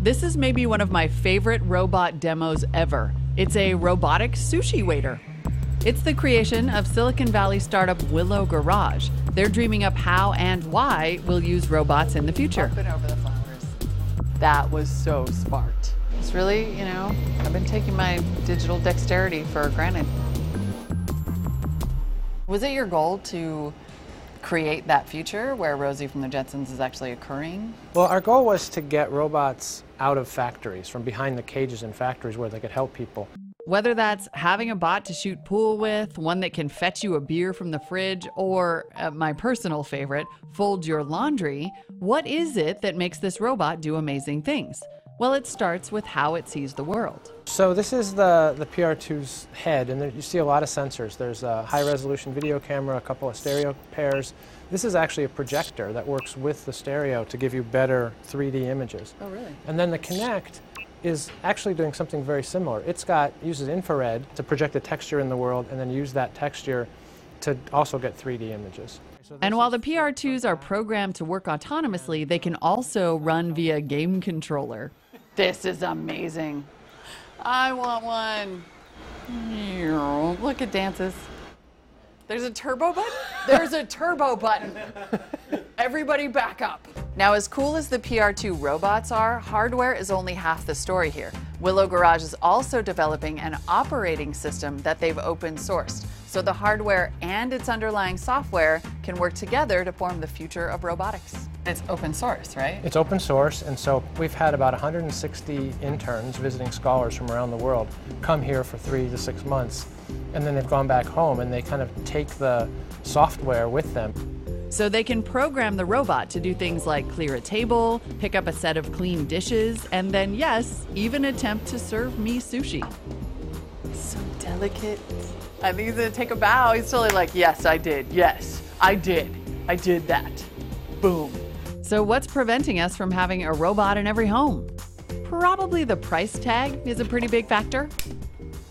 This is maybe one of my favorite robot demos ever. It's a robotic sushi waiter. It's the creation of Silicon Valley startup Willow Garage. They're dreaming up how and why we'll use robots in the future. Up and over the flowers. That was so smart. It's really, I've been taking my digital dexterity for granted. Was it your goal to create that future where Rosie from the Jetsons is actually occurring? Well, our goal was to get robots out of factories, from behind the cages in factories where they could help people. Whether that's having a bot to shoot pool with, one that can fetch you a beer from the fridge, or my personal favorite, fold your laundry, what is it that makes this robot do amazing things? Well, it starts with how it sees the world. So this is the PR2's head, and there, you see a lot of sensors. There's a high-resolution video camera, a couple of stereo pairs. This is actually a projector that works with the stereo to give you better 3D images. Oh, really? And then the Kinect is actually doing something very similar. Uses infrared to project the texture in the world and then use that texture to also get 3D images. And while the PR2s are programmed to work autonomously, they can also run via game controller. This is amazing. I want one. Look, it dances. There's a turbo button? There's a turbo button. Everybody back up. Now, as cool as the PR2 robots are, hardware is only half the story here. Willow Garage is also developing an operating system that they've open sourced. So the hardware and its underlying software can work together to form the future of robotics. It's open source, right? It's open source, and so we've had about 160 interns, visiting scholars from around the world, come here for 3 to 6 months, and then they've gone back home and they kind of take the software with them. So they can program the robot to do things like clear a table, pick up a set of clean dishes, and then, yes, even attempt to serve me sushi. So delicate. I think he's gonna take a bow. He's totally like, yes, I did. Yes, I did. I did that. Boom. So what's preventing us from having a robot in every home? Probably the price tag is a pretty big factor.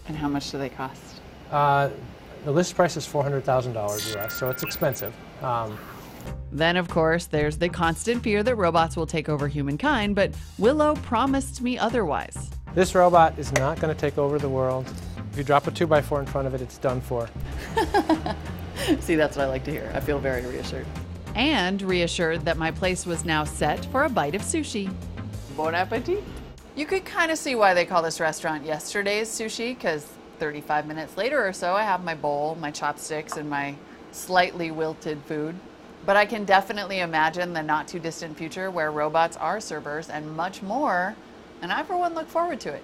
And how much do they cost? The list price is $400,000 US, so it's expensive. Then, of course, there's the constant fear that robots will take over humankind, but Willow promised me otherwise. This robot is not going to take over the world. If you drop a 2x4 in front of it, it's done for. See, that's what I like to hear. I feel very reassured. And reassured that my place was now set for a bite of sushi. Bon appetit. You could kind of see why they call this restaurant Yesterday's Sushi, because 35 minutes later or so, I have my bowl, my chopsticks, and my slightly wilted food. But I can definitely imagine the not too distant future where robots are servers and much more, and I for one look forward to it.